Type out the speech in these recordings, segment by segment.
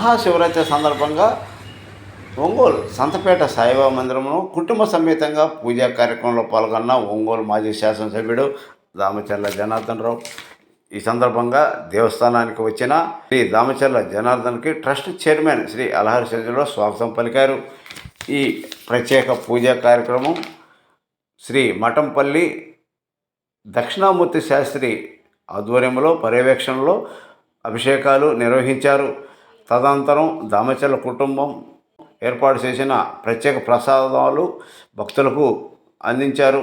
మహాశివరాత్రి సందర్భంగా ఒంగోలు సంతపేట సాయిబాబా మందిరంలో కుటుంబ సమేతంగా పూజా కార్యక్రమంలో పాల్గొన్న ఒంగోలు మాజీ శాసనసభ్యుడు దామచర్ల జనార్దన్ రావు. ఈ సందర్భంగా దేవస్థానానికి వచ్చిన శ్రీ దామచర్ల జనార్దన్కి ట్రస్ట్ చైర్మన్ శ్రీ అలహరి చంద్రరావు స్వాగతం పలికారు. ఈ ప్రత్యేక పూజా కార్యక్రమం శ్రీ మఠంపల్లి దక్షిణామూర్తి శాస్త్రి ఆధ్వర్యంలో పర్యవేక్షణలో అభిషేకాలు నిర్వహించారు. తదనంతరం దామచర్ల కుటుంబం ఏర్పాటు చేసిన ప్రత్యేక ప్రసాదాలు భక్తులకు అందించారు.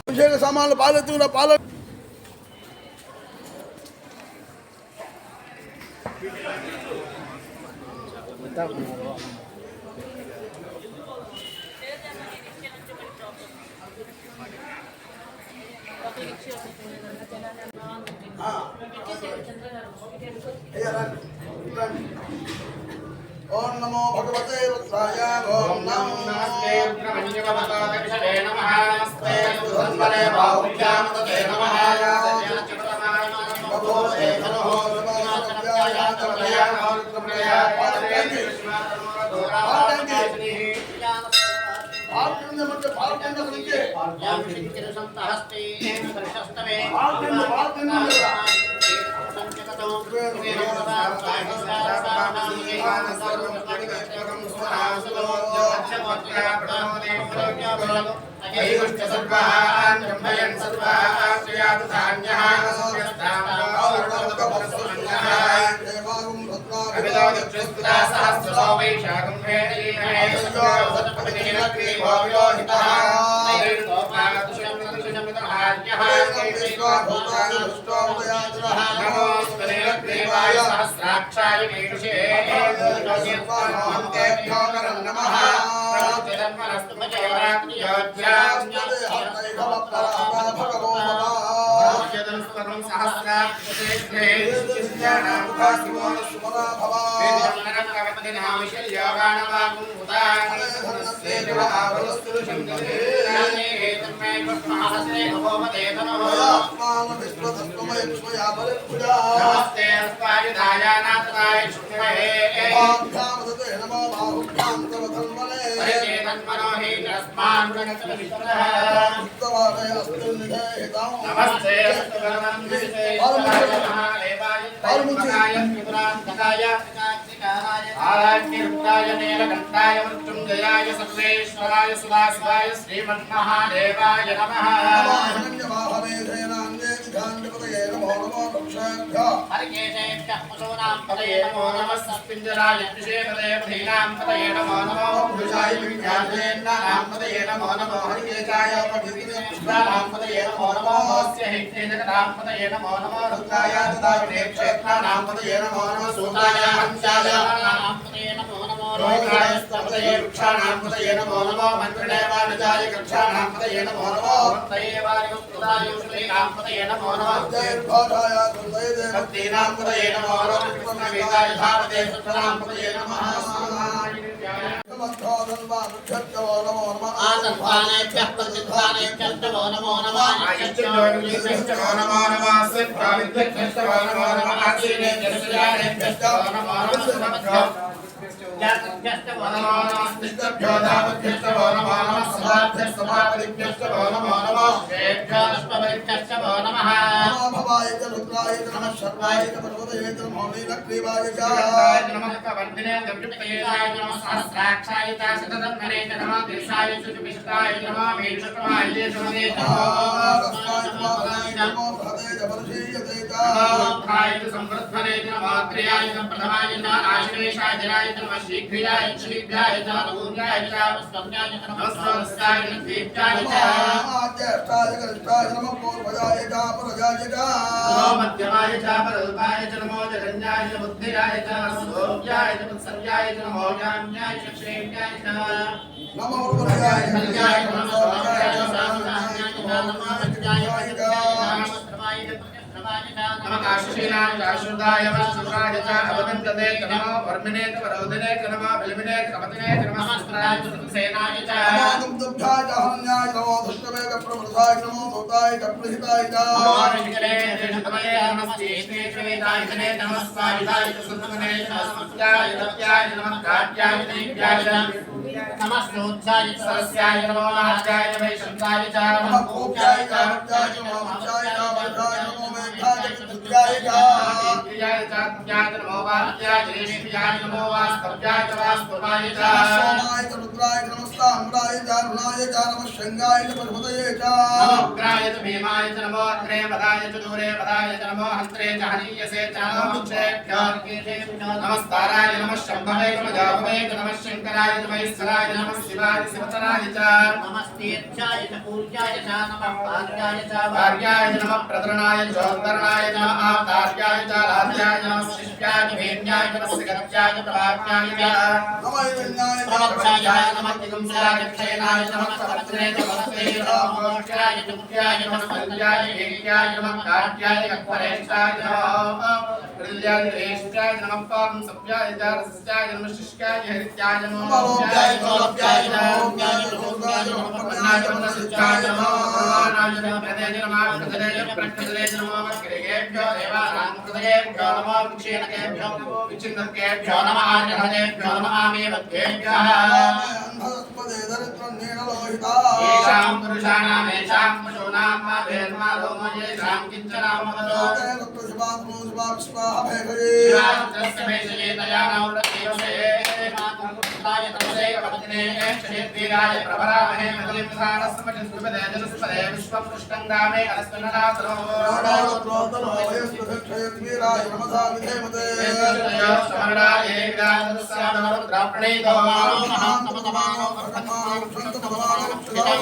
అభిషేక సామాన్లు పాలెత్తుకున్న పాల ఓం నమో భగవతే రుద్రాయ ఓం నమస్తే బ్రహ్మణ్యవతాదక్షే నమః నమస్తే ధన్వనే బాహుళ్యామతే నమః భగవతే నమః నమః తమయా నమః పార్కండి గురించి పార్కండి సంతహస్తే పరిశస్తమే పార్కండి ऐगुष्ट सर्वान् ब्रह्मयन् सर्वान् श्रियातु धान्यः अभिदोदक्षुस्तुता सहस्रो वैशाखं वेदीमहे सत्पतिः क्रीमो विलोहितः नमोऽस्ते क्रीमाय सहस्राक्षाय मीनुषे नमः जन्मनस्तु सर्वं सहस्राक्षे नमस्ते अस्वायुधायानाथाय विष्णवे नमस्ते आराज्ञरुद्राय नीलकण्ठाय मृत्युञ्जयाय सर्वेश्वराय सुदाशिवाय श्रीमन्महादेवाय नमः हरिकेशेभ्यः पशूनां पतये नमो नमः सस्पिञ्जराय विषेपदे पदीनां पतये नमो नमो पुरुषाय विज्ञानेनां पतये नमो नमो हरिकेशाय पुष्पाणां पतये नमो नमो मोस्य हिते जगतां पतये नमो नमो रुद्राय तदाविने क्षेत्राणां पतये नमो नमो सूताय हंसाय पतये नमो नमो रोगाय पतये वृक्षाणां पतये नमो नमो मन्त्रिणे वाणिजाय कक्षाणां पतये नमो नमो तये वायुस्पदाय श्रीणां पतये नमो नमो भक्तीनां पतये नमो नमः कृष्णवेदाय धावते सत्तरां पतये नमः आतन्वानेभ्यः प्रतिध्वानेभ्यः नमो नमो नमः आयच्छन्योनिभ्यः नमो नमः सिद्धाविद्भ्यः नमो नमः आसीनेभ्यः नमो नमः जातभ्यः नमो नमः स्थितभ्यो दावभ्यः नमो नमः सभाभ्यः सभापतिभ्यः नमो नमः वेभ्यः नमः भवाय च रुद्राय च नमः शर्वाय च पर्वताय च नमो नीलग्रीवाय च नमः कवर्धिने दक्षिणेयाय नमः सहस्राक्षाय च शतधन्वने च नमः दीर्घाय च विष्टाय च नमः वीरशक्रमाय च नमो भरते च वर्षीयते च नमः च संवर्धने च नमः क्रियाय च प्रथमाय च आश्लेषाय जनाय च नमः शीघ्राय च लघुर्याय च स्कन्धाय च नमः सहस्राय च दीप्ताय च ज्येष्ठाय कनिष्ठाय नमः पूर्वजाय च परजाय च नमो मध्यमाय च परल्पाय च नमो जगन्याय च बुद्धिराय च सोम्याय च उत्सर्याय च नमो जाम्याय च क्षेम्याय च नमो उर्वराय च कल्याय च नमो सोम्याय च सामनाय च नमो मज्जाय च नमः नमः काशीनाय च अशुद्धाय च शुद्धाय च अवदन्तते च नमो वर्मिने च वरोधिने च नमः बिलमिने च कपतिने च नमः स्त्राय च सेनाय च नमो दुग्धाय च हन्याय च नमो दुष्टवे च प्रवृद्धाय च नमो दूताय च प्रहिताय च नमो ऋषिकले च शतमये नमः श्रेष्ठे च वेदाय च नमः स्वायुधाय च सुन्दमने च अस्मत्याय तप्याय च नमः काट्याय च दीप्याय च नमः श्रोत्साय च सरस्याय च नमो नाट्याय च वैशन्ताय च नमः कोप्याय च भक्त्याय च नमो मंसाय च वैद्याय च नमो मेघाय च दुर्गाय च प्रियाय च ज्ञाय च नमो वाक्याय च रेष्म्याय च नमो वास्तव्याय च वास्तवाय च सोमाय च रुद्राय च नमः साम्राय च अरुणाय च नमः शृंगाय च पर्वतये च नमो उग्राय च भीमाय च नमो अग्रे पदाय च दूरे पदाय च नमो हस्त्रे च हनीयसे च नमो मुक्षेभ्यो नमस्ताराय नमः शम्भवे च जाभवे च नमः शंकराय च महेश्वराय च नमः शिवाय शिवतराय च नमस्तेभ्याय च पूज्याय च नमः भार्याय च नमः प्रतरणाय च जोत्तरणाय च नमः आधार्याय च राध्याय च नमः शिष्याय च भेन्याय च नमः सिगत्याय च प्रभात्याय च नमः विन्याय च प्रवक्षाय नमः तिगुंसाय च क्षयनाय च नमः सर्वत्रे च वस्ते च मोक्षाय च मुख्याय च नमः सत्याय च हेत्याय च नमः काट्याय च कपरेष्ठाय च नमः हृदयाय च रेष्ठाय च नमः पापं सभ्याय च रसस्याय च नमः शिष्याय च हरित्याय च नमः लोभ्याय च लोभ्याय च लोभ्याय च लोभ्याय च नमः पन्नाय च नमः शिष्याय च नमः प्रवाणाय च नमः प्रदय च नमः प्रदय च प्रकृतये च नमः वक्रेभ्यो देवानां कृतयेभ्यो नमः विक्षेणकेभ्यो नमो विचिन्तकेभ्यो नमः आर्यभजेभ्यो नमः आमेवद्भ्येभ्यः येषां पुरुषाणां येषां पशूनां मा भेर्मा लोमो येषां किञ्चनामवदो शिवाय तस्य भेषये दयानां प्रतीवसे पत्ने क्षेत्रीराय प्रभरामहे मदलिं सारस्वतिस्पदे जलस्पदे विश्वं पुष्टंगामे अलस्वननाथरो प्रोतनो वयस्पक्षेत्रीराय नमसा विधेमते समराय विदानस्यामो द्रापणेतो महातमतमानो वर्धमानो क्षन्ततमानो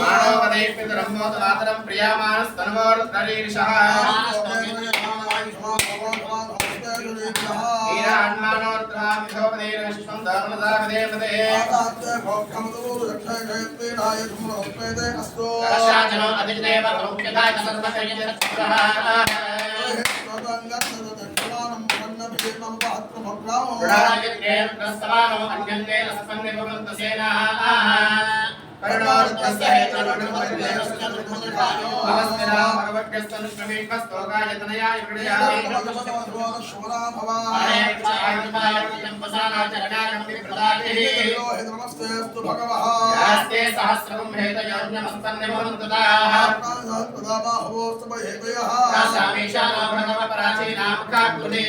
मानो वदे पितरम्मोदमातरं प्रियामानस्तनवोर्धरीर्षः ईरान्मानोर्द्रामिधोपदेर्विश्वं धर्मदाविदेवते कलशाचनो अधिदेव मुख्यताय सर्वकैर्यः ृढायत्रेन्द्रस्तवानो अन्यन्ते रसपन्निवृत्तसेनाः करुणोर्तस्य हेतुर्भगवद्गीता भगवद्गीस्तनुष्णवीकस्तोकायतनयाय विडयामि नमस्तेस्तु भगवः यास्ते सहस्रकं हेतयोर्नमस्तन्निवृत्तताः रासामीशानो भगवपराचीनामुखाग्ने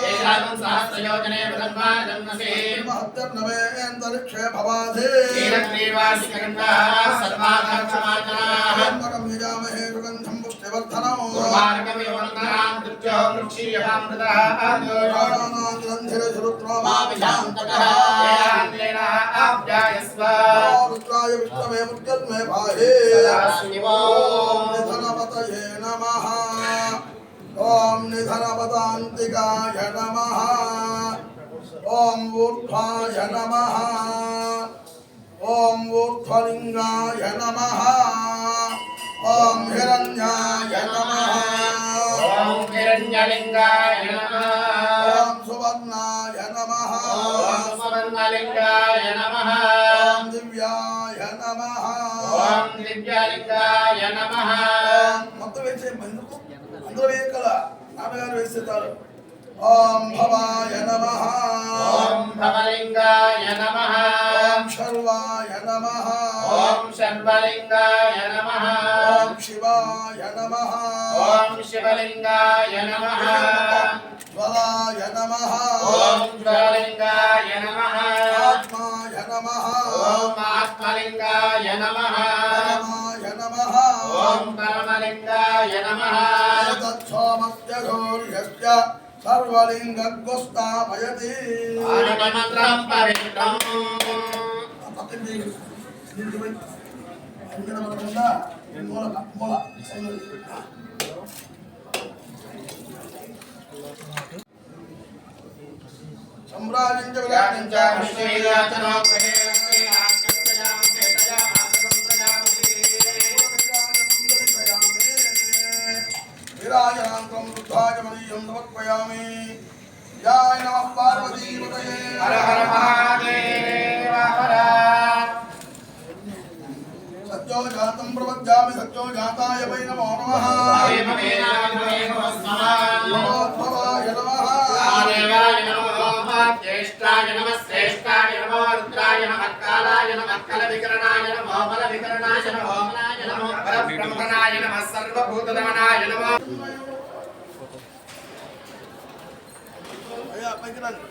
येषां सहस्रयोजने वदन्वा जन्मसे महत्तर्नवेन्दरिक्षे भवाधे नीलग्रीवासिकण्डाः सर्वाधक्षमाचनाः निजामहे सुगन्धं पुष्टिवर्धनम् उर्वारुकमिव वन्दनां दुर्जो वृक्षीयवामृतः रुद्राय विष्णवे मुद्गन्मे भाहे निधनपतये नमः ॐ निधनपदान्तिकाय नमः ॐ ऊर्ध्वाय नमः ॐ ऊर्ध्वलिङ्गाय नमः ॐ हिरण्याय नमः ॐ हिरण्यलिङ्गाय नमः ॐ सुवर्णाय नमः ॐ सुवर्णलिङ्गाय नमः ॐ दिव्याय नमः ॐ दिव्यलिङ्गाय नमः మొత్తం వేసే ఎందుకు అందరూ వేయగల నాన్నగారు వేసేస్తారు ఓం భవాయ నమః ॐ भवलिङ्गाय नमः ఓం శర్వాయ నమః ॐ शर्वलिङ्गाय नमः ఓం శివాయ నమః ॐ शिवलिङ्गाय नमः జ్వలాయ నమః ॐ ज्वरलिङ्गाय नमः ఆత్మాయ నమః ॐ आत्मलिङ्गाय नमः పరమాయ నమః ॐ परमलिङ्गाय नमः తత్సోమస్యధూర్యస్య సర్వలింగగ్గుస్తామయతి आनन्दमन्त्रं पवित्रम् सम्राजञ्च च विश्वेयाचनो ग्रहेरस्ते आज्ञप्तयां चेतयामासकं प्रजापति विराजनान्तं रुद्धाय मदीयं समर्पयामि जय नमः पार्वतीपतये हर हर महादेव हर सत्यो जातं प्रपद्यामि सत्यो जाताय वै नमो नमः भवाय नमः देवाय नमो ज्येष्ठाय नमः श्रेष्ठाय नमो रुद्राय नमः कालाय नमः कलविकरणाय नमो बलविकरणाय नमो मनाय नमो परब्रह्मणाय नमः सर्वभूतदमनाय नमः अय्या पैकी రండి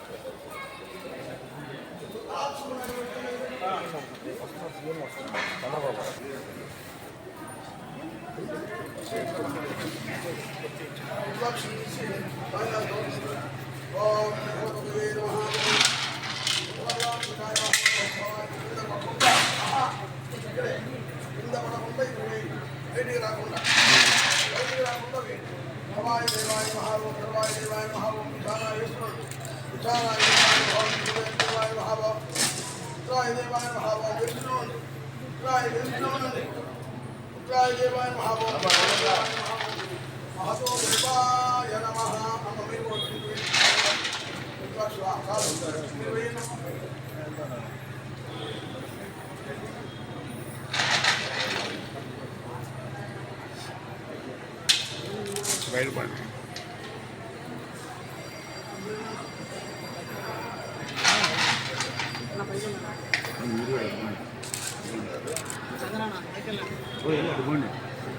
బయలుపడి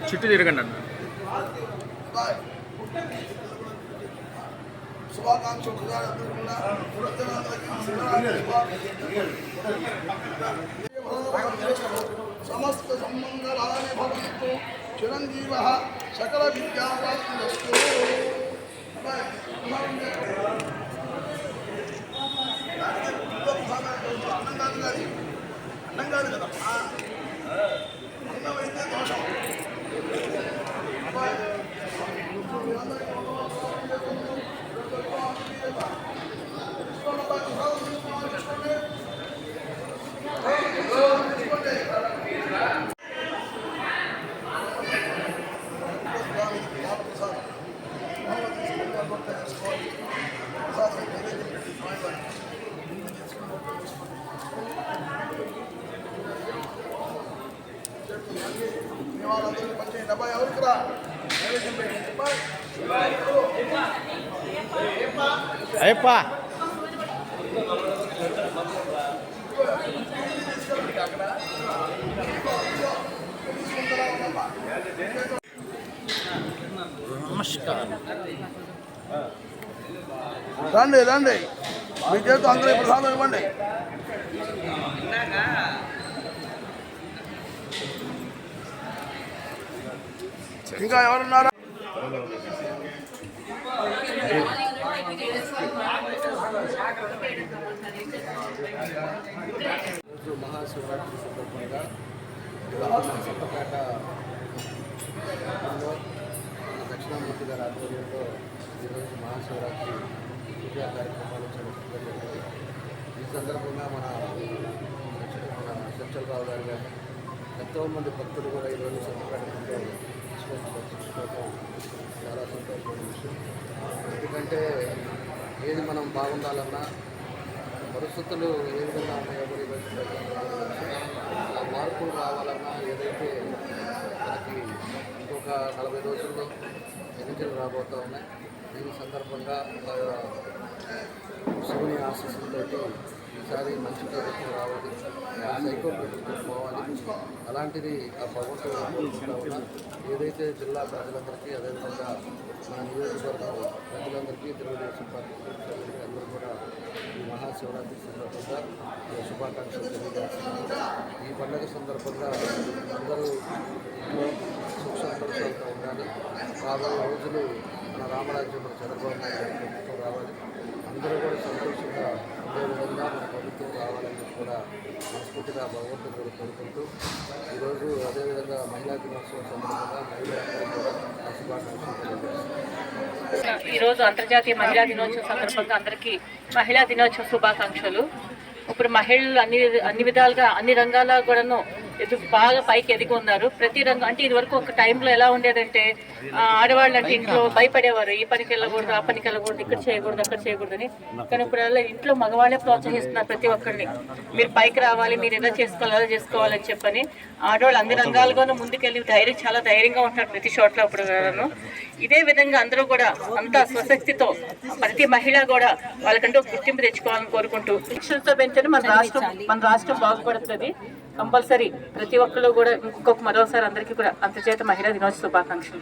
చుట్టూ తిరగండి అన్న శుభాకాంక్షలు ప్రజలందరికీ సమస్త సమ్మంగళాని భవంతు చిరంజీవ సకల విద్యాప్రాప్తిరస్తు. అన్నం కాదు కదమ్మా, అన్నం అయితే దోషం. వాళ్ళందరికీ పంచేయండి. అబ్బాయి ఎవరికి రా నైవేద్యం పెట్టండి. అయ్యప్ప రండి రండి, మీ చేతితో అందరూ ప్రసాదం ఇవ్వండి. ఇంకా ఎవరున్నారా? మహాశివరాత్రి సందర్భంగా సత్తపేట దక్షిణామూర్తి గారి ఆధ్వర్యంలో ఈరోజు మహాశివరాత్రి పూజా కార్యక్రమాలు జరుగుతుంది. ఈ సందర్భంగా మన శంచలరావు గారు కానీ ఎంతోమంది భక్తులు కూడా ఈరోజు సత్తపేట దర్శించుకోవడం చాలా సంతోషమైన విషయం. ఎందుకంటే ఏది మనం బాగుండాలన్నా పరిస్థితులు ఏ విధంగా ఉన్నాయో కూడా ఈరోజు ఆ మార్పులు రావాలన్నా ఏదైతే మనకి ఇంకొక 40 రోజుల్లో ఎన్నికలు రాబోతూ ఉన్నాయి. దీని సందర్భంగా శివుని ఆశీస్సులతో ఈసారి మంచి ప్రభుత్వం రావాలి, సైకో ప్రభుత్వం పోవాలి. అలాంటిది ఆ భగవంతుడు కోరుకుంటూ ఉన్నా. ఏదైతే జిల్లా ప్రజలందరికీ అదేవిధంగా మన నియోజకవర్గం ప్రజలందరికీ తెలుగుదేశం పార్టీ అందరూ కూడా ఈ మహాశివరాత్రి సందర్భంగా శుభాకాంక్షలు తెలియజేస్తున్నారు. ఈ పండుగ సందర్భంగా అందరూ సుఖ సంతోషాలతో ఉండాలి. రాబోయే రోజులు మన రామరాజ్యంలో చంద్రబాబు నాయుడు ప్రభుత్వం రావాలి. అందరూ కూడా సంతోషంగా ఉండే విధంగా మన ప్రభుత్వం రావాలని కూడా మనస్ఫూర్తిగా భగవంతుడు కూడా కోరుకుంటూ ఈరోజు అదేవిధంగా మహిళా దినోత్సవం సందర్భంగా మహిళలందరూ కూడా శుభాకాంక్షలు తెలియజేస్తున్నారు. ఈరోజు అంతర్జాతీయ మహిళా దినోత్సవం సందర్భంగా అందరికీ మహిళా దినోత్సవ శుభాకాంక్షలు. ఇప్పుడు మహిళలు అన్ని విధాలుగా అన్ని రంగాల్లో కూడాను బాగా పైకి ఎదిగి ఉన్నారు. ప్రతి రంగం అంటే ఇదివరకు ఒక టైంలో ఎలా ఉండేదంటే ఆడవాళ్ళు అంటే ఇంట్లో భయపడేవారు, ఈ పనికి వెళ్ళకూడదు, ఆ పనికి వెళ్ళకూడదు, ఇక్కడ చేయకూడదు, అక్కడ చేయకూడదని. కానీ ఇప్పుడు ఇంట్లో మగవాళ్ళే ప్రోత్సహిస్తున్నారు ప్రతి ఒక్కరిని. మీరు పైకి రావాలి, మీరు ఎలా చేసుకోవాలి, ఎలా చేసుకోవాలని చెప్పని ఆడవాళ్ళు అన్ని రంగాలుగాను ముందుకెళ్ళి చాలా ధైర్యంగా ఉంటారు ప్రతి చోట్ల. ఇప్పుడు ఇదే విధంగా అందరూ కూడా అంతా స్వశక్తితో ప్రతి మహిళ కూడా వాళ్ళకంటూ గుర్తింపు తెచ్చుకోవాలని కోరుకుంటూ శిక్షణతో పెంచండి మన రాష్ట్రం బాగుపడుతుంది. కంపల్సరీ ప్రతి ఒక్కరు కూడా మరోసారి అందరికీ కూడా అంతర్జాతీయ మహిళా దినోత్సవ శుభాకాంక్షలు.